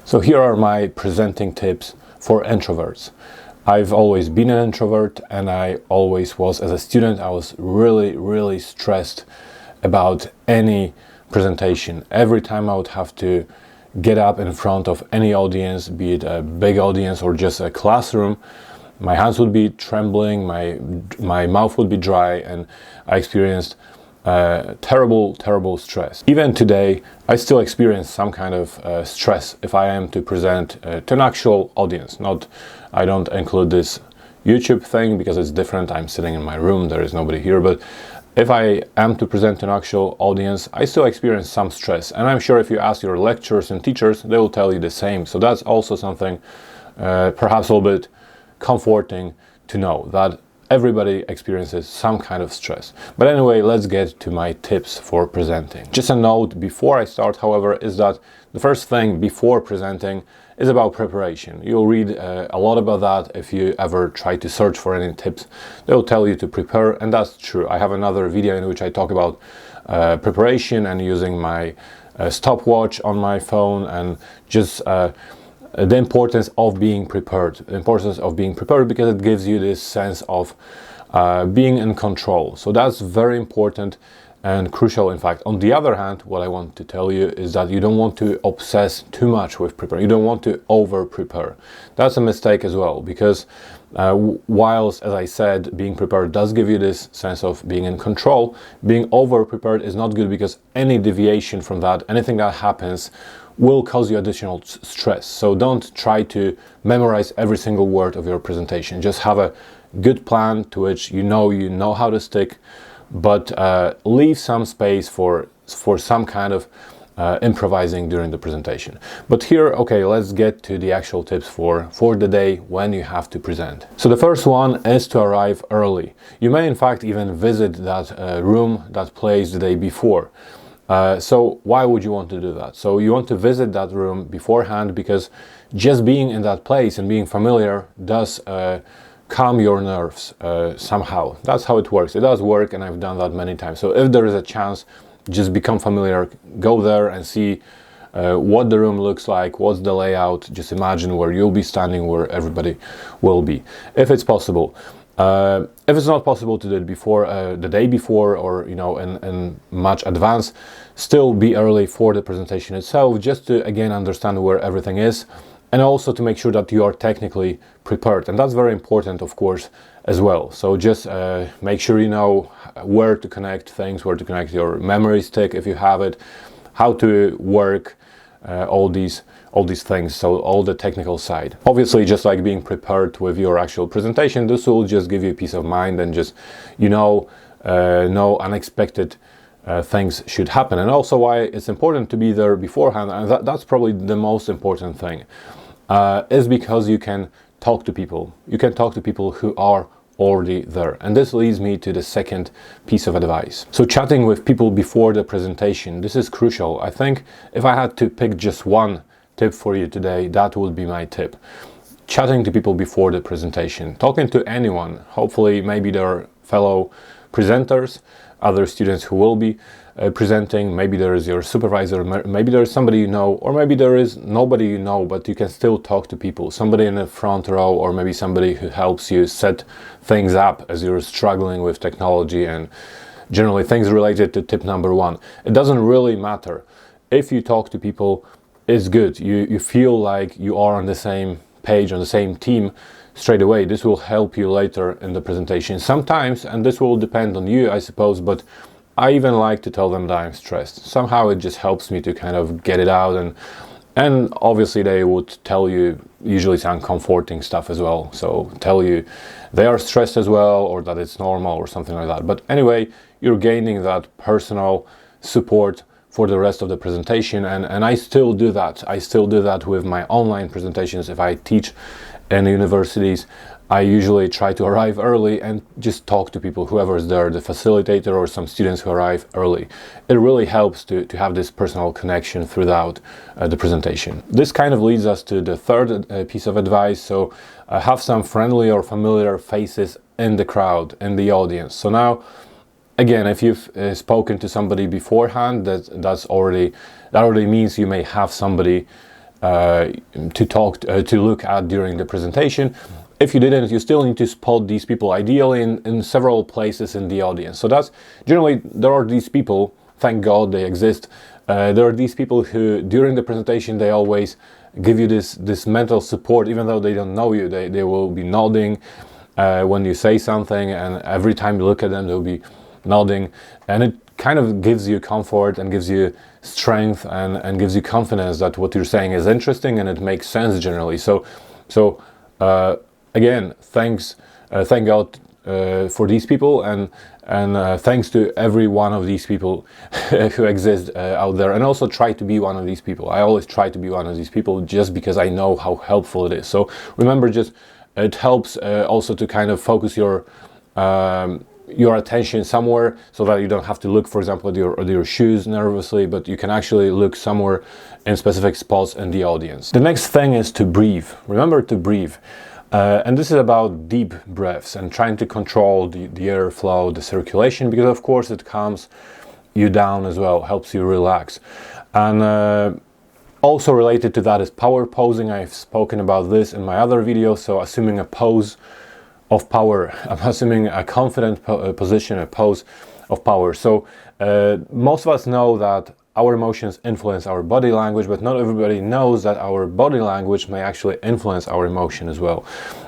So here are my presenting tips for introverts. I've always been an introvert, and I always was as a student. I was really stressed about any presentation. Every time I would have to get up in front of any audience, be it a big audience or just a classroom, my hands would be trembling, my mouth would be dry, and I experienced terrible stress. Even today, I still experience some kind of stress if I am to present to an actual audience. I don't include this YouTube thing because it's different. I'm sitting in my room, there is nobody here, but if I am to present to an actual audience, I still experience some stress. And I'm sure if you ask your lecturers and teachers, they will tell you the same. So that's also something perhaps a little bit comforting to know, that everybody experiences some kind of stress. But anyway, let's get to my tips for presenting. Just a note before I start, however, is that the first thing before presenting is about preparation. You'll read a lot about that if you ever try to search for any tips. They'll tell you to prepare, and that's true. I have another video in which I talk about preparation and using my stopwatch on my phone, and just the importance of being prepared. The importance of being prepared because it gives you this sense of being in control. So that's very important and crucial, in fact. On the other hand, what I want to tell you is that you don't want to obsess too much with preparing. You don't want to over-prepare. That's a mistake as well, because whilst, as I said, being prepared does give you this sense of being in control, being over-prepared is not good, because any deviation from that, anything that happens, will cause you additional stress. So don't try to memorize every single word of your presentation. Just have a good plan to which you know how to stick, but leave some space for some kind of improvising during the presentation. But here, okay, let's get to the actual tips for the day when you have to present. So the first one is to arrive early. You may in fact even visit that room, that place the day before. So why would you want to do that? So you want to visit that room beforehand because just being in that place and being familiar does calm your nerves somehow. That's how it works. It does work, and I've done that many times. So if there is a chance, just become familiar, go there and see what the room looks like, what's the layout. Just imagine where you'll be standing, where everybody will be, if it's possible. If it's not possible to do it before the day before, or in much advance, still be early for the presentation itself, just to again understand where everything is, and also to make sure that you are technically prepared. And that's very important, of course, as well. So just make sure you know where to connect things, where to connect your memory stick if you have it, how to work all these things, so all the technical side. Obviously, just like being prepared with your actual presentation, this will just give you peace of mind, and just no unexpected things should happen. And also why it's important to be there beforehand, and that's probably the most important thing, is because you can talk to people. You can talk to people who are already there. And this leads me to the second piece of advice. So chatting with people before the presentation, this is crucial. I think if I had to pick just one tip for you today, that would be my tip. Chatting to people before the presentation, talking to anyone. Hopefully maybe there are fellow presenters, other students who will be presenting, maybe there is your supervisor, maybe there is somebody you know, or maybe there is nobody you know, but you can still talk to people, somebody in the front row, or maybe somebody who helps you set things up as you're struggling with technology and generally things related to tip number one. It doesn't really matter. If you talk to people, it's good. You feel like you are on the same page, on the same team straight away. This will help you later in the presentation. Sometimes, and this will depend on you, I suppose, but I even like to tell them that I'm stressed. Somehow it just helps me to kind of get it out, and obviously they would tell you usually some comforting stuff as well. So tell you they are stressed as well, or that it's normal or something like that. But anyway, you're gaining that personal support for the rest of the presentation, and I still do that. I still do that with my online presentations. If I teach in universities, I usually try to arrive early and just talk to people, whoever is there, the facilitator or some students who arrive early. It really helps to have this personal connection throughout the presentation. This kind of leads us to the third piece of advice. So have some friendly or familiar faces in the crowd, in the audience. So now, again, if you've spoken to somebody beforehand, that already means you may have somebody to look at during the presentation. If you didn't, you still need to spot these people, ideally in several places in the audience. So that's generally, there are these people, thank God they exist. There are these people who during the presentation they always give you this mental support, even though they don't know you. They will be nodding when you say something, and every time you look at them they'll be nodding, and it kind of gives you comfort and gives you strength and gives you confidence that what you're saying is interesting and it makes sense generally. So again, thank God for these people, and thanks to every one of these people who exist out there, and also try to be one of these people. I always try to be one of these people just because I know how helpful it is. So remember, just it helps also to kind of focus your attention somewhere, so that you don't have to look, for example, at your shoes nervously, but you can actually look somewhere in specific spots in the audience. The next thing is to breathe. Remember to breathe. And this is about deep breaths and trying to control the airflow, the circulation, because of course it calms you down as well, helps you relax. And also related to that is power posing. I've spoken about this in my other videos. So assuming a pose of power, I'm assuming a confident position, a pose of power. So most of us know that our emotions influence our body language, but not everybody knows that our body language may actually influence our emotion as well.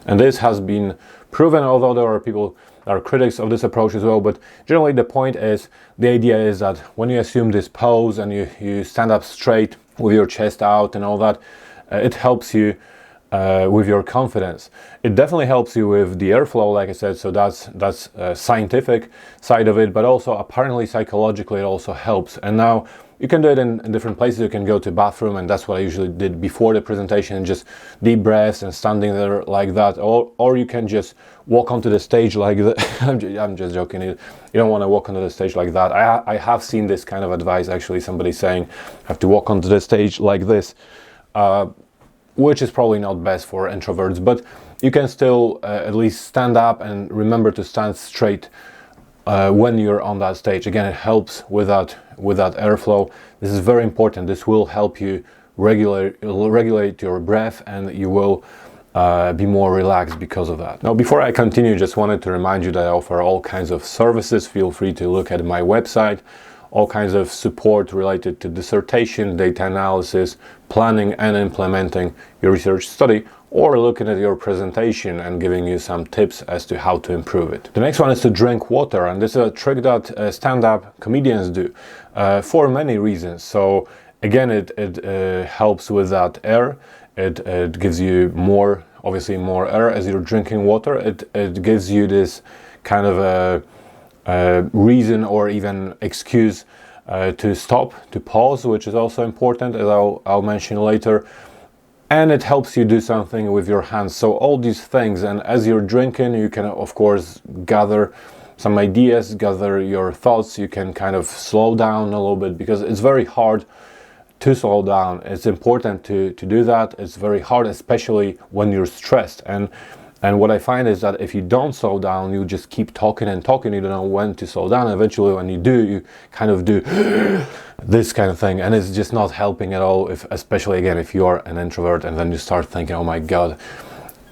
And this has been proven, although there are people that are critics of this approach as well. But generally the point is, the idea is that when you assume this pose and you stand up straight with your chest out and all that, it helps you with your confidence. It definitely helps you with the airflow, like I said, so that's scientific side of it, but also apparently psychologically it also helps. And now you can do it in different places. You can go to bathroom, and that's what I usually did before the presentation, just deep breaths and standing there like that, or you can just walk onto the stage like that. I'm just joking. You don't want to walk onto the stage like that. I have seen this kind of advice, actually, somebody saying have to walk onto the stage like this, which is probably not best for introverts, but you can still at least stand up and remember to stand straight when you're on that stage. Again, it helps with that airflow. This is very important. This will help you regulate your breath, and you will be more relaxed because of that. Now, before I continue, just wanted to remind you that I offer all kinds of services. Feel free to look at my website. All kinds of support related to dissertation, data analysis, planning and implementing your research study, or looking at your presentation and giving you some tips as to how to improve it. The next one is to drink water, and this is a trick that stand-up comedians do for many reasons. So again, it helps with that air. It gives you obviously more air as you're drinking water. It gives you this kind of a reason or even excuse to stop, to pause, which is also important, as I'll mention later. And it helps you do something with your hands. So all these things, and as you're drinking, you can of course gather some ideas, gather your thoughts. You can kind of slow down a little bit, because it's very hard to slow down. It's important to do that. It's very hard, especially when you're stressed. And what I find is that if you don't slow down, you just keep talking and talking. You don't know when to slow down. Eventually, when you do, you kind of do this kind of thing, and it's just not helping at all. Especially again, if you are an introvert, and then you start thinking, "Oh my God,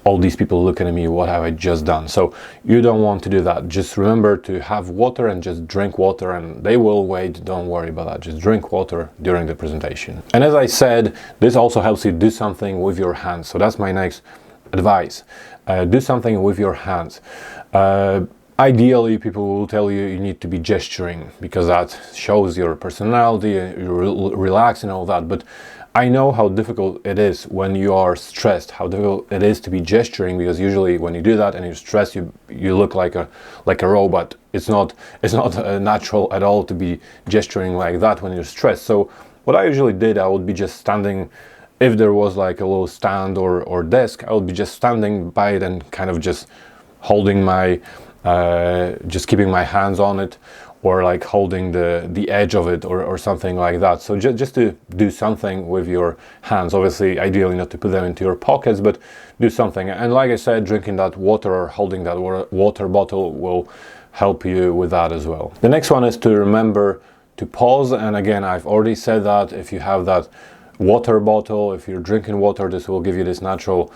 all these people looking at me. What have I just done?" So you don't want to do that. Just remember to have water and just drink water, and they will wait. Don't worry about that. Just drink water during the presentation. And as I said, this also helps you do something with your hands. So that's my next advice. Do something with your hands. Ideally, people will tell you you need to be gesturing, because that shows your personality, you relax and all that. But I know how difficult it is when you are stressed, how difficult it is to be gesturing, because usually when you do that and you're stressed, you look like a robot. It's not natural at all to be gesturing like that when you're stressed. So what I usually did, I would be just standing. If there was like a little stand or desk, I would be just standing by it and kind of just holding just keeping my hands on it, or like holding the edge of it, or something like that. So just to do something with your hands. Obviously, ideally not to put them into your pockets, but do something. And like I said, drinking that water or holding that water bottle will help you with that as well. The next one is to remember to pause. And again, I've already said that if you have that water bottle. If you're drinking water, this will give you this natural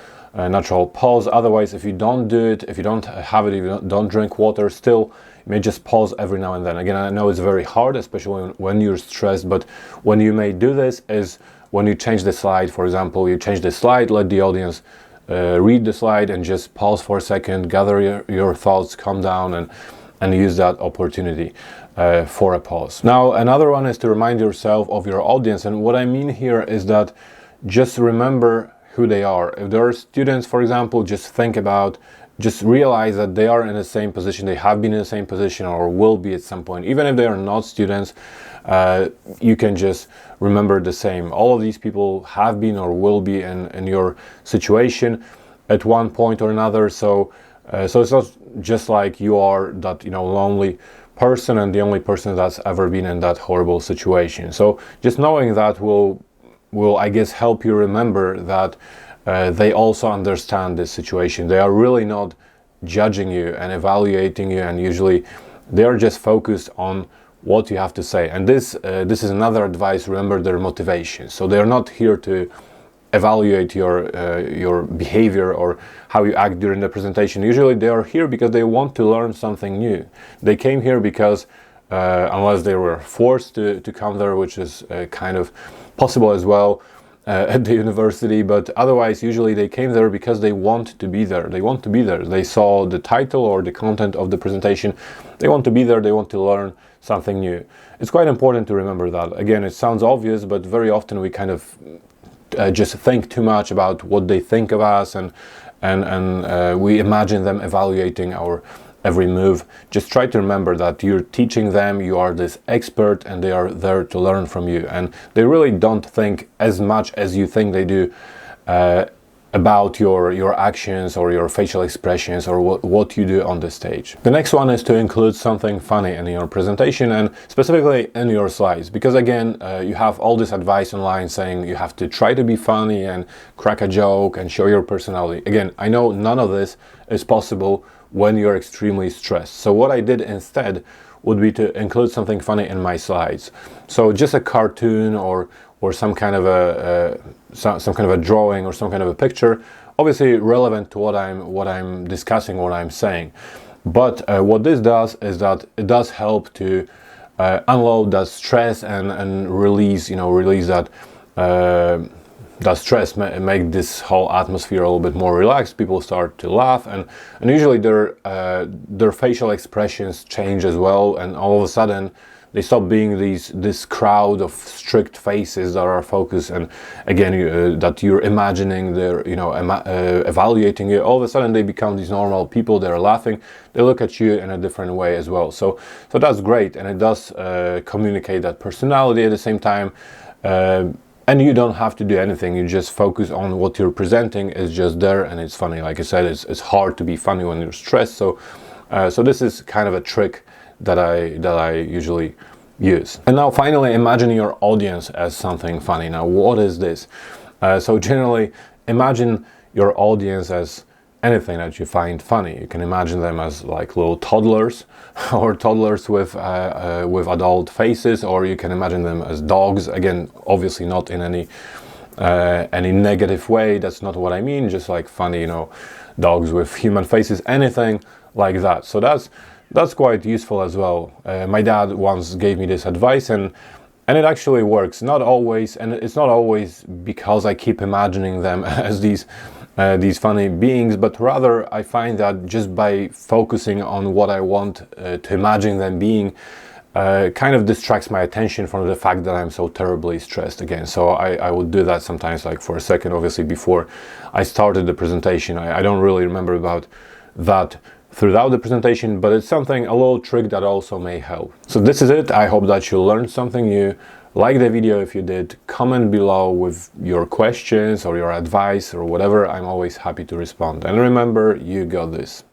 pause. Otherwise, if you don't do it, if you don't have it, if you don't drink water, still you may just pause every now and then. Again, I know it's very hard, especially when you're stressed, but when you may do this is when you change the slide. For example, you change the slide, let the audience read the slide, and just pause for a second, gather your thoughts, calm down, and use that opportunity for a pause. Now, another one is to remind yourself of your audience, and what I mean here is that just remember who they are. If there are students, for example, just realize that they are in the same position, they have been in the same position or will be at some point. Even if they are not students, you can just remember the same. All of these people have been or will be in your situation at one point or another. So it's not just like you are that lonely person and the only person that's ever been in that horrible situation. So just knowing that will I guess help you remember that they also understand this situation. They are really not judging you and evaluating you, and usually they are just focused on what you have to say. And this is another advice: remember their motivation. So they are not here to evaluate your behavior or how you act during the presentation. Usually they are here because they want to learn something new. They came here because unless they were forced to come there, which is kind of possible as well at the university, but otherwise usually they came there because they want to be there. They want to be there. They saw the title or the content of the presentation. They want to be there. They want to learn something new. It's quite important to remember that. Again, it sounds obvious, but very often we kind of just think too much about what they think of us, and we imagine them evaluating our every move. Just try to remember that you're teaching them, you are this expert, and they are there to learn from you. And they really don't think as much as you think they do about your actions or your facial expressions or what you do on the stage. The next one is to include something funny in your presentation, and specifically in your slides, because again, you have all this advice online saying you have to try to be funny and crack a joke and show your personality. Again, I know none of this is possible when you're extremely stressed. So what I did instead would be to include something funny in my slides. So just a cartoon or some kind of a drawing or some kind of a picture, obviously relevant to what I'm discussing, what I'm saying. But what this does is that it does help to unload that stress and release that stress, make this whole atmosphere a little bit more relaxed. People start to laugh, and usually their facial expressions change as well, and all of a sudden they stop being this crowd of strict faces that are focused, and again that you're imagining they're evaluating you. All of a sudden they become these normal people. They're laughing, they look at you in a different way as well. So that's great, and it does communicate that personality at the same time. And you don't have to do anything. You just focus on what you're presenting. It's just there, and it's funny. Like I said, it's hard to be funny when you're stressed. So this is kind of a trick that I usually use. And now finally, imagine your audience as something funny. Now, what is this? So generally, imagine your audience as anything that you find funny. You can imagine them as like little toddlers, or toddlers with adult faces, or you can imagine them as dogs. Again, obviously not in any negative way. That's not what I mean. Just like funny, dogs with human faces, anything like that. So that's quite useful as well. My dad once gave me this advice, and it actually works. Not always, and it's not always because I keep imagining them as these funny beings, but rather I find that just by focusing on what I want to imagine them being, kind of distracts my attention from the fact that I'm so terribly stressed again. So I would do that sometimes, like for a second, obviously before I started the presentation. I don't really remember about that throughout the presentation, but it's something, a little trick that also may help. So this is it. I hope that you learned something new. Like the video if you did, comment below with your questions or your advice or whatever. I'm always happy to respond. And remember, you got this.